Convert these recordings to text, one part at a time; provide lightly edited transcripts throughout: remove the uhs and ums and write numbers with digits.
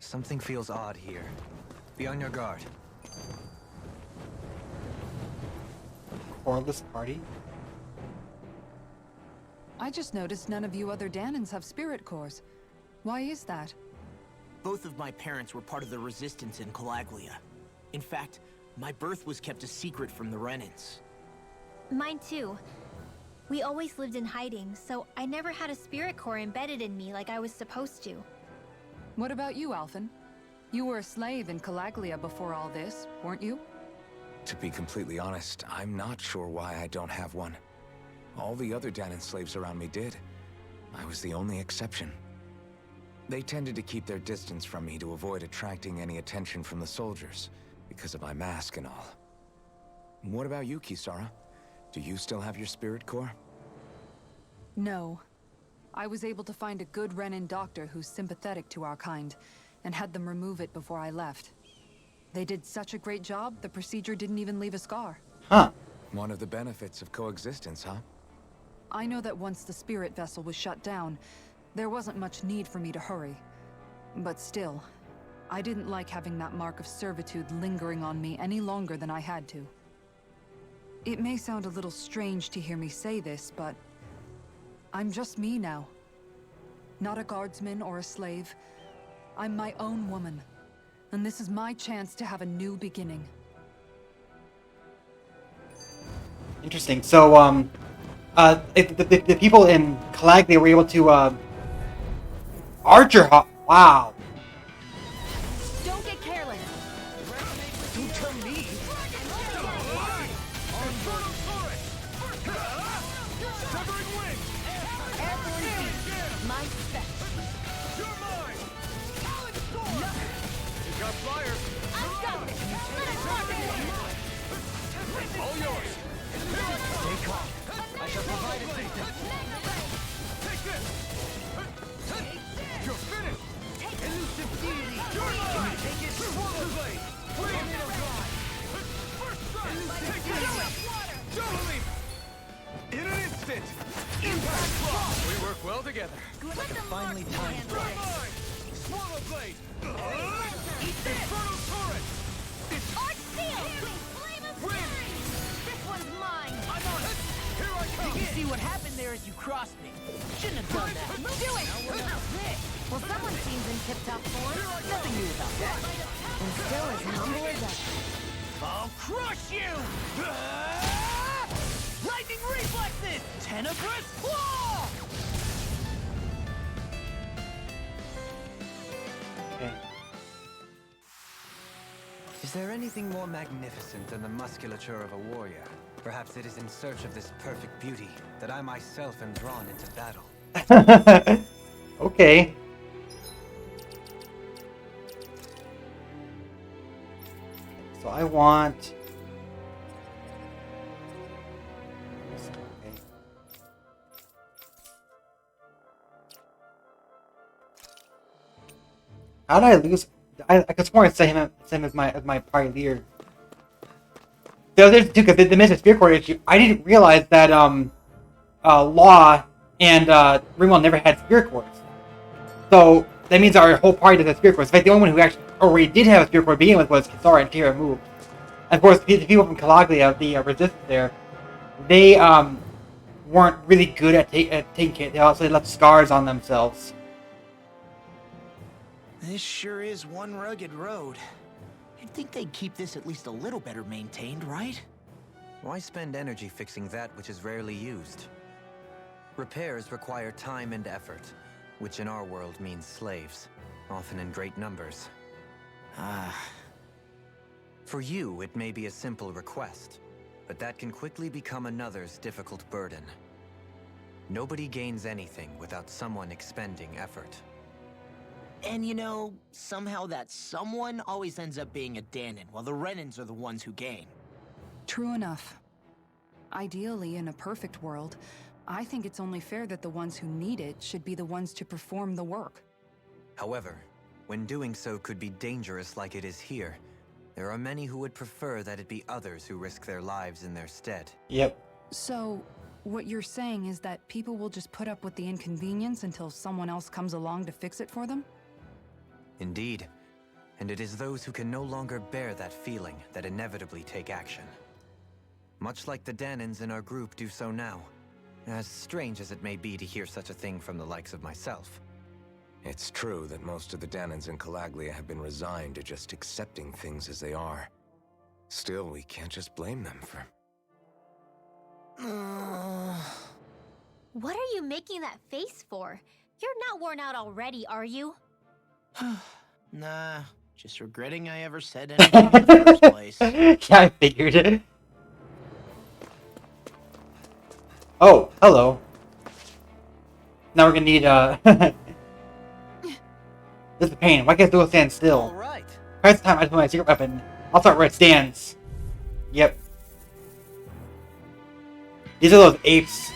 Something feels odd here. Be on your guard. Coreless party? I just noticed none of you other Danans have spirit cores. Why is that? Both of my parents were part of the resistance in Calaglia. In fact, my birth was kept a secret from the Renans. Mine too. We always lived in hiding, so I never had a spirit core embedded in me like I was supposed to. What about you, Alphen? You were a slave in Calaglia before all this, weren't you? To be completely honest, I'm not sure why I don't have one. All the other Danan slaves around me did. I was the only exception. They tended to keep their distance from me to avoid attracting any attention from the soldiers, because of my mask and all. What about you, Kisara? Do you still have your spirit core? No. I was able to find a good Renan doctor who's sympathetic to our kind, and had them remove it before I left. They did such a great job, the procedure didn't even leave a scar. Huh. One of the benefits of coexistence, huh? I know that once the spirit vessel was shut down, there wasn't much need for me to hurry. But still, I didn't like having that mark of servitude lingering on me any longer than I had to. It may sound a little strange to hear me say this, but I'm just me now. Not a guardsman or a slave. I'm my own woman. And this is my chance to have a new beginning. Interesting. So, the people in Calaglia were able to, Archer hop. Wow. Don't get careless. Don't tell me! My special. You're mine! You got fire! I've got this. Let us rock it. All yours! Stay calm. I shall provide assistance. Take this! You're finished! Elusive deity! You're mine! Take it! Swallow blade! Wait! First strike! Take it! Jolly! In an instant! Impact block! We work well together. Like a finely timed You're mine! Swallow blade! Inferno turret! It's Arch seal. Flame of fury. This one's mine. I'm on it! Here I come! You see what happened there as you crossed me. Shouldn't have done that. Do it. Well, someone seems in tip-top form. Nothing new about that. And still as humble as ever. I'll crush you! Lightning reflexes! Tenebrous claw! Okay. Is there anything more magnificent than the musculature of a warrior? Perhaps it is in search of this perfect beauty that I myself am drawn into battle. Okay. So I want. Okay. How did I lose? I could swear I set him as my party leader. The other two, because the missing spear core issue, I didn't realize that Law and Ringwell never had spear cores. So that means our whole party doesn't have spear cores. In fact, the only one who actually already did have a spear core to begin with was Kisara and Kira moved. And of course, the people from Calaglia, the resistance there, they weren't really good at taking care. They also left scars on themselves. This sure is one rugged road. You'd think they'd keep this at least a little better maintained, right? Why spend energy fixing that which is rarely used? Repairs require time and effort, which in our world means slaves, often in great numbers. For you, it may be a simple request, but that can quickly become another's difficult burden. Nobody gains anything without someone expending effort. And you know, somehow that someone always ends up being a Danan, while the Renans are the ones who gain. True enough. Ideally, in a perfect world, I think it's only fair that the ones who need it should be the ones to perform the work. However, when doing so could be dangerous like it is here, there are many who would prefer that it be others who risk their lives in their stead. Yep. So, what you're saying is that people will just put up with the inconvenience until someone else comes along to fix it for them? Indeed. And it is those who can no longer bear that feeling that inevitably take action. Much like the Danins in our group do so now. As strange as it may be to hear such a thing from the likes of myself. It's true that most of the Danins in Calaglia have been resigned to just accepting things as they are. Still, we can't just blame them for... What are you making that face for? You're not worn out already, are you? Nah, just regretting I ever said anything in the first place. Yeah, I figured it. Oh, hello. Now we're gonna need, This is a pain. Why can't Duel stand still? Alright. First time I put my secret weapon. I'll start where it stands. Yep. These are those apes.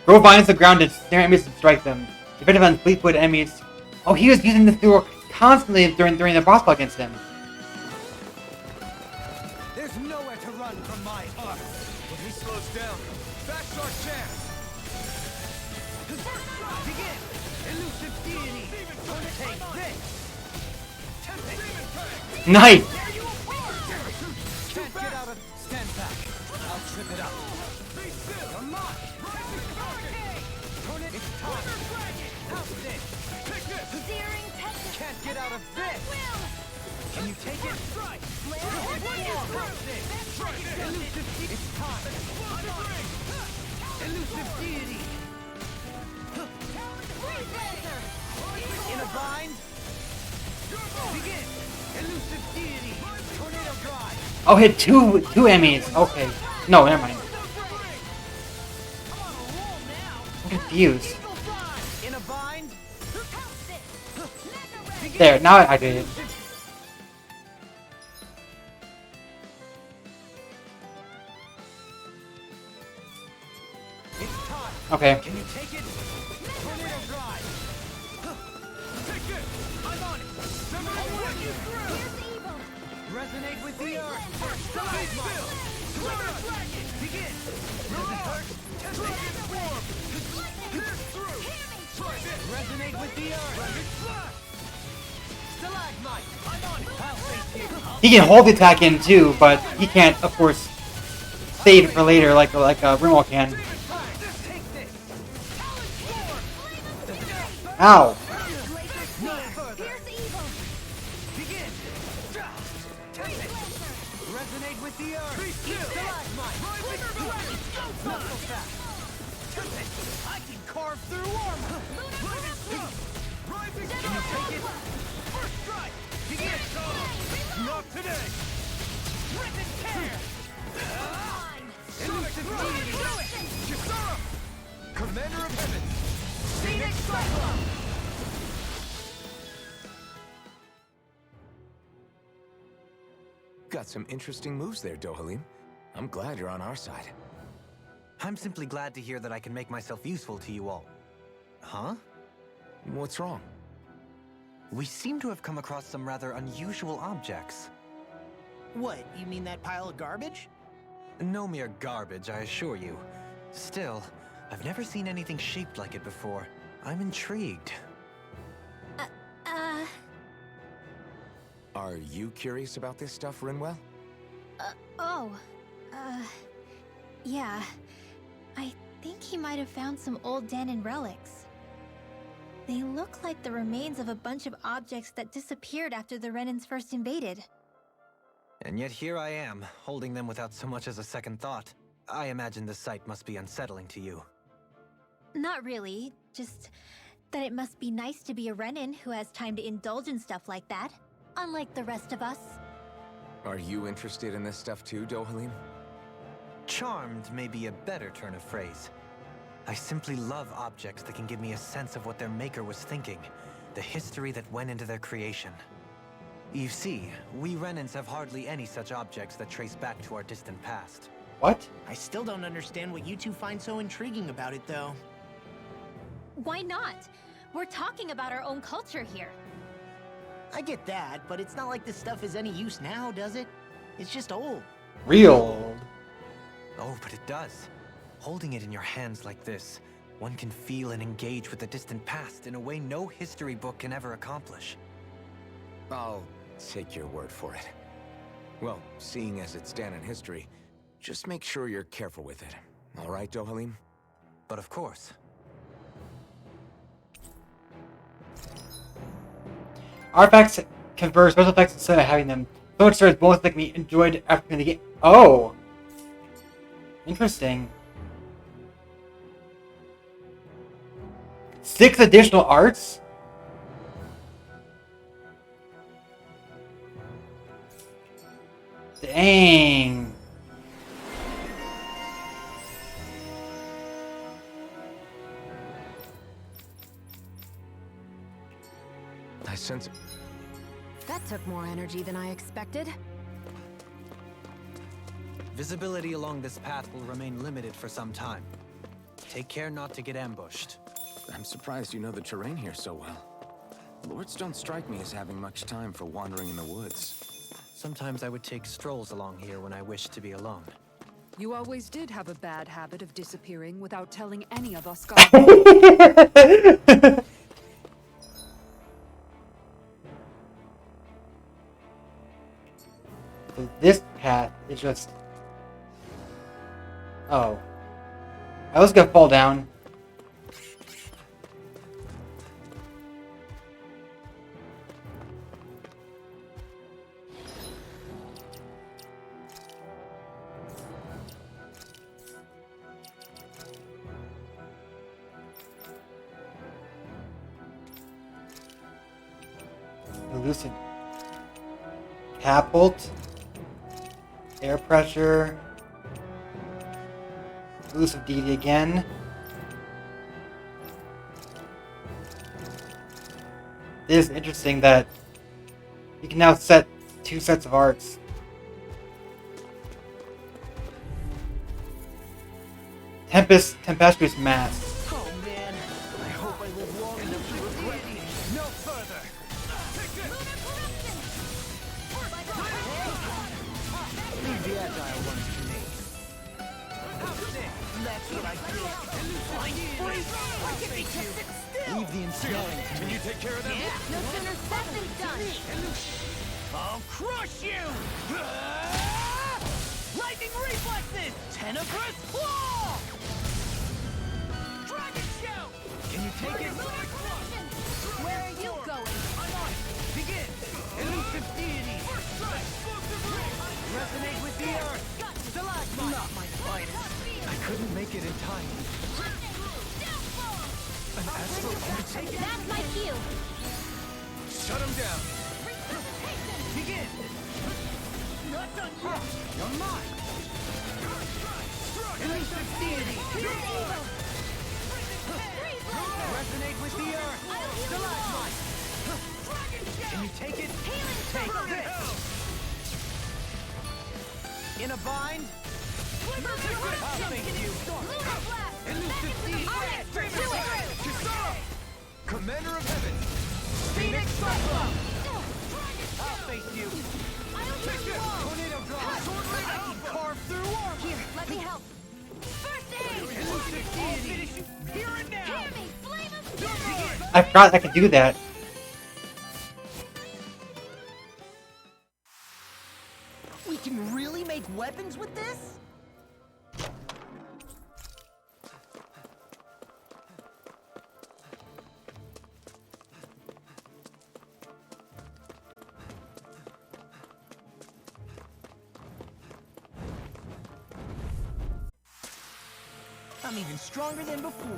Grow vines to the ground and snare enemies to strike them. Depending on fleet-footed enemies. Oh, he was using this duel constantly during the boss battle against him. There's nowhere to run from my arc. When he slows down, that's our chance. Begin! Elusive deity! Don't take this! Nice! Can't get out of... Stand back. I'll trip it up. Come on! Turn it! It's time! How's this? Take this! Can't get out of this! Can you take it? Elusive deity! It's time! Elusive deity! In a bind? Begin! Elusive deity! Tornado drive! Oh, hit two enemies. Okay. No, never mind. I'm confused. In a bind? There, now I did it. It's time! Okay. Can you take it? Tornado drive! Take it! I'm on it! I'll run you through! Resonate with the earth! Stay still! Slither dragon! Begin! Does it hurt? Dragon form! Pierce through! Try this! Resonate with the earth! Dragon slash! Stalagmite! I'm on it! I'll face you! He can hold the attack in too, but he can't, of course, save it for later like Rimwell can. Take this! Ow! No further! Begin! Take it! Resonate with the earth! Be still! Stalagmite! Not so fast! Take it! I can carve through armor! Rising Can you take it? First strike! Begin! Not today! Rip and tear! Elusive deity! Kisara! Commander of Heaven! Scenic Cyclone! Got some interesting moves there, Dohalim. I'm glad you're on our side. I'm simply glad to hear that I can make myself useful to you all. Huh? What's wrong? We seem to have come across some rather unusual objects. What, you mean that pile of garbage? No mere garbage, I assure you. Still, I've never seen anything shaped like it before. I'm intrigued. Are you curious about this stuff, Rinwell? Yeah. I think he might have found some old Danin relics. They look like the remains of a bunch of objects that disappeared after the Renans first invaded. And yet here I am, holding them without so much as a second thought. I imagine the sight must be unsettling to you. Not really, just that it must be nice to be a Renan who has time to indulge in stuff like that, unlike the rest of us. Are you interested in this stuff too, Dohalim? Charmed may be a better turn of phrase. I simply love objects that can give me a sense of what their maker was thinking, the history that went into their creation. You see, we Renans have hardly any such objects that trace back to our distant past. What? I still don't understand what you two find so intriguing about it, though. Why not? We're talking about our own culture here. I get that, but it's not like this stuff is any use now, does it? It's just old. Real. Oh, but it does. Holding it in your hands like this, One can feel and engage with the distant past in a way no history book can ever accomplish. I'll take your word for it. Well, seeing as it's Dan in history, just make sure you're careful with it. All right, Dohalim? But of course. Artifacts confer special effects instead of having them. So much as bonus like me enjoyed after the game. Oh! Interesting. 6 additional arts? Dang. I sense it. That took more energy than I expected. Visibility along this path will remain limited for some time. Take care not to get ambushed. I'm surprised you know the terrain here so well. Lords don't strike me as having much time for wandering in the woods. Sometimes I would take strolls along here when I wished to be alone. You always did have a bad habit of disappearing without telling any of us. So this path is just... Oh. I was gonna fall down. Elusive catapult, air pressure, elusive deity again. It is interesting that you can now set 2 sets of arts. Tempestuous Mass. Oh man, I hope I live long enough to regret it. No further. Leave the agile ones to me. That's what I did. I'll face you. Leave the ensnaring to me. Can you take care of them? No sooner said than done. I'll crush you! Lightning reflexes! Tenebrous claw! Dragon shout! Can you take it? Where are you going? I'm on it! Begin! Elusive deity! First strike! Resonate with the earth! Stalagmite! Not my finest! I couldn't make it in time. An astral overtake it? That's my cue. Shut him down! Begin! Not done yet! You're mine! Elusive deity! Resonate with the earth! Stalagmite! Can you take it? Take this! In a bind? I'll face you! Elusive deity! Commander of heaven! Phoenix Cyclone! I'll face you! Tornado drive! I can carve through armor! Here, let me help. First aid! Elusive deity! Here and now! Hear me, flame of fury! I forgot I could do that. We can really make weapons with this? I'm even stronger than before.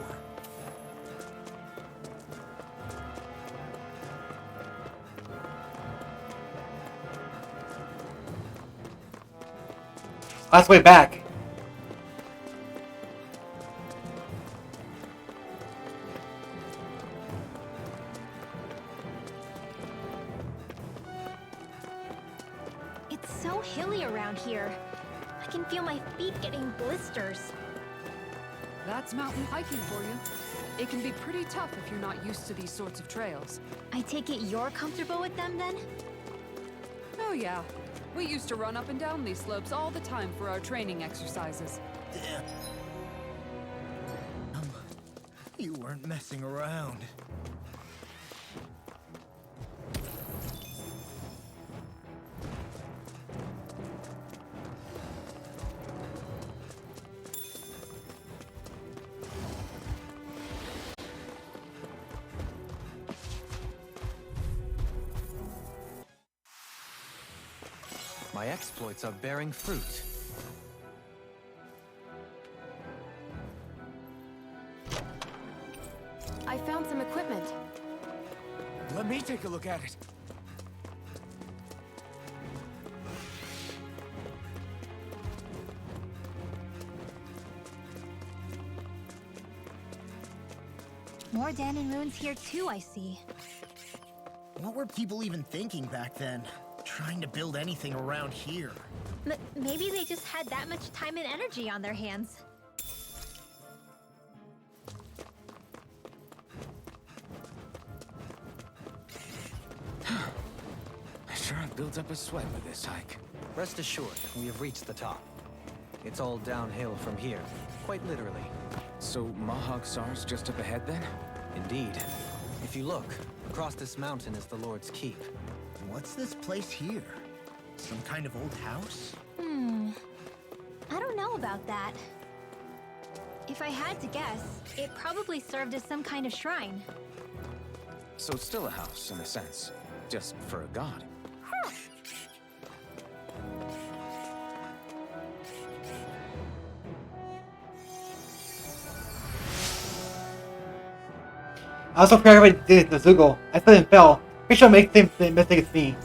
Last way back. It's so hilly around here. I can feel my feet getting blisters. That's mountain hiking for you. It can be pretty tough if you're not used to these sorts of trails. I take it you're comfortable with them then? Oh yeah. We used to run up and down these slopes all the time for our training exercises. You weren't messing around. My exploits are bearing fruit. I found some equipment. Let me take a look at it. More Danon ruins here too, I see. What were people even thinking back then? Trying to build anything around here. Maybe they just had that much time and energy on their hands. I sure have built up a sweat with this hike. Rest assured, we have reached the top. It's all downhill from here, quite literally. So Mahag Saar's just up ahead then? Indeed. If you look, across this mountain is the Lord's Keep. What's this place here? Some kind of old house? I don't know about that. If I had to guess, it probably served as some kind of shrine. So it's still a house, in a sense. Just for a god. I also forgot about the Zoogle. I still didn't fail. Pretty sure I'll make the same mistake as me.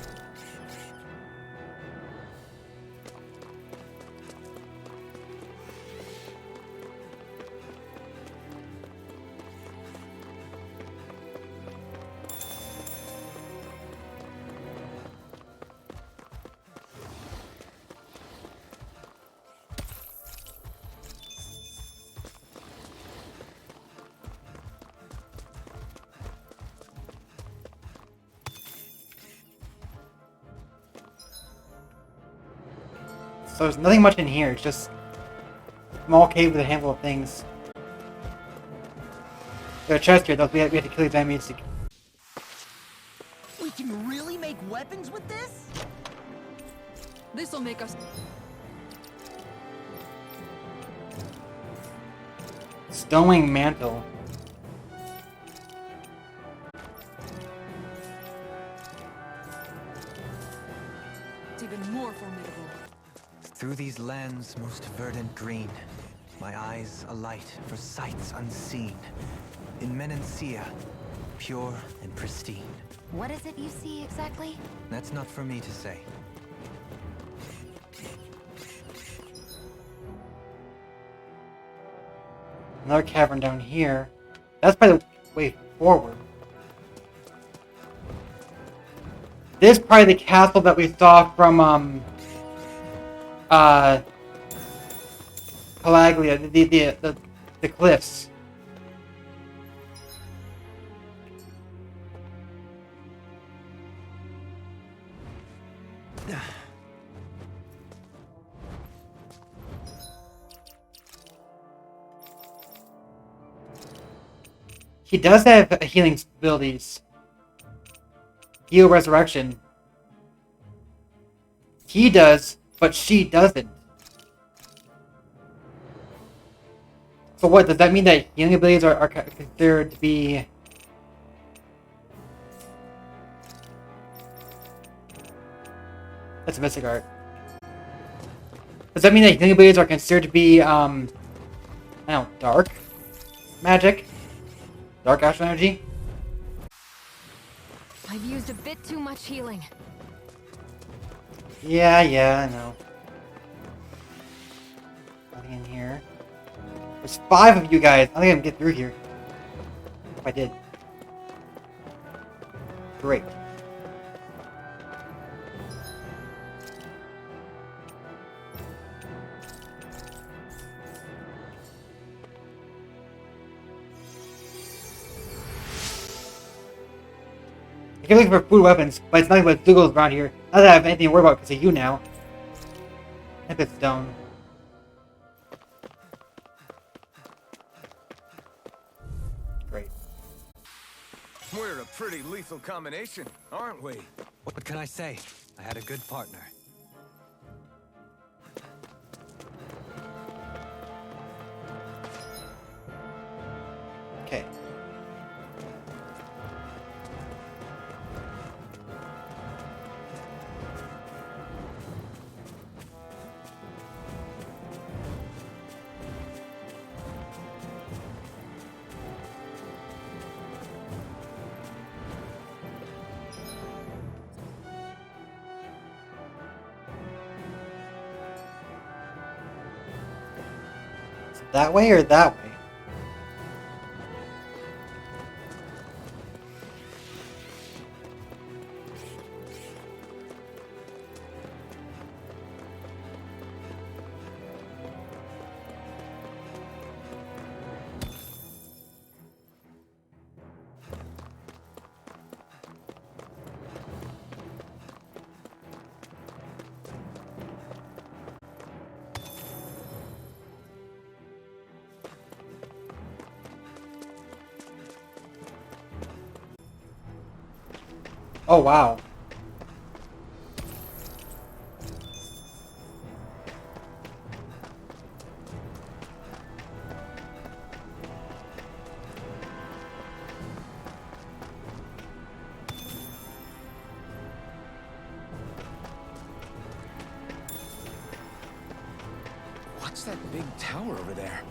So there's nothing much in here, it's just a small cave with a handful of things. There's a chest here, though, we have to kill these enemies to... We can really make weapons with this? This'll make us... Stonewing Mantle. It's even more formidable. Through these lands most verdant green, my eyes alight for sights unseen. In Menancia, pure and pristine. What is it you see exactly? That's not for me to say. Another cavern down here. That's probably the way forward. This is probably the castle that we saw from, Pelaglia, the cliffs. He does have healing abilities. Heal Resurrection. He does, but she doesn't. So what, does that mean that healing abilities are considered to be... That's a Mystic Art. Does that mean that healing abilities are considered to be, I don't know, dark magic? Dark astral energy? I've used a bit too much healing. Yeah, I know. Nothing in here. There's 5 of you guys. I think I can get through here. If I did. Great. I keep looking for food weapons, but it's nothing but Doogles around here. Not that I have anything to worry about because of you now. Epic stone. We're a pretty lethal combination, aren't we? What can I say? I had a good partner. Okay. Is it that way or that way? Oh, wow. What's that big tower over there?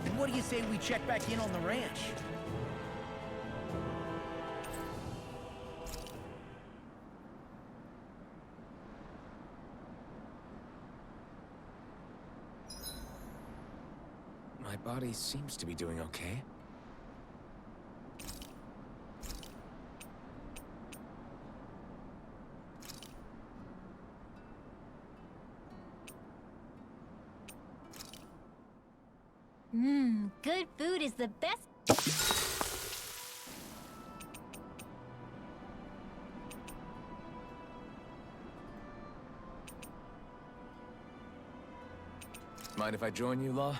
And what do you say we check back in on the ranch? My body seems to be doing okay. Good food is the best. Mind if I join you, Law?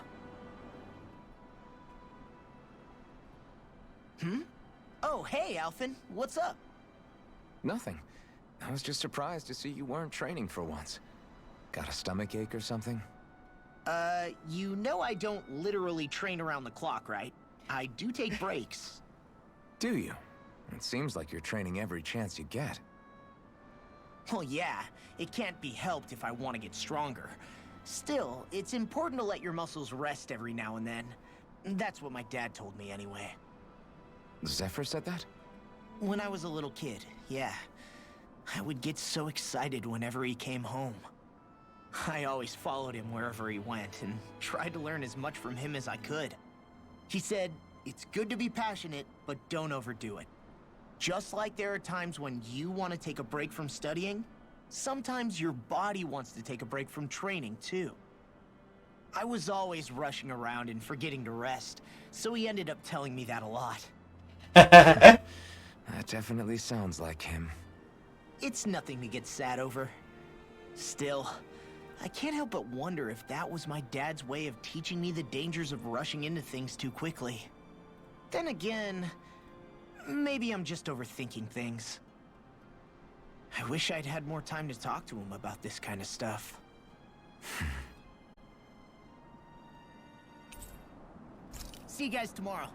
Oh, hey, Alphen. What's up? Nothing. I was just surprised to see you weren't training for once. Got a stomach ache or something? You know I don't literally train around the clock, right? I do take breaks. Do you? It seems like you're training every chance you get. Well, yeah, it can't be helped if I want to get stronger. Still, it's important to let your muscles rest every now and then. That's what my dad told me anyway. Zephyr said that? When I was a little kid, yeah. I would get so excited whenever he came home. I always followed him wherever he went and tried to learn as much from him as I could. He said, it's good to be passionate, but don't overdo it. Just like there are times when you want to take a break from studying, sometimes your body wants to take a break from training too. I was always rushing around and forgetting to rest, so he ended up telling me that a lot. That definitely sounds like him. It's nothing to get sad over. Still, I can't help but wonder if that was my dad's way of teaching me the dangers of rushing into things too quickly. Then again, maybe I'm just overthinking things. I wish I'd had more time to talk to him about this kind of stuff. See you guys tomorrow.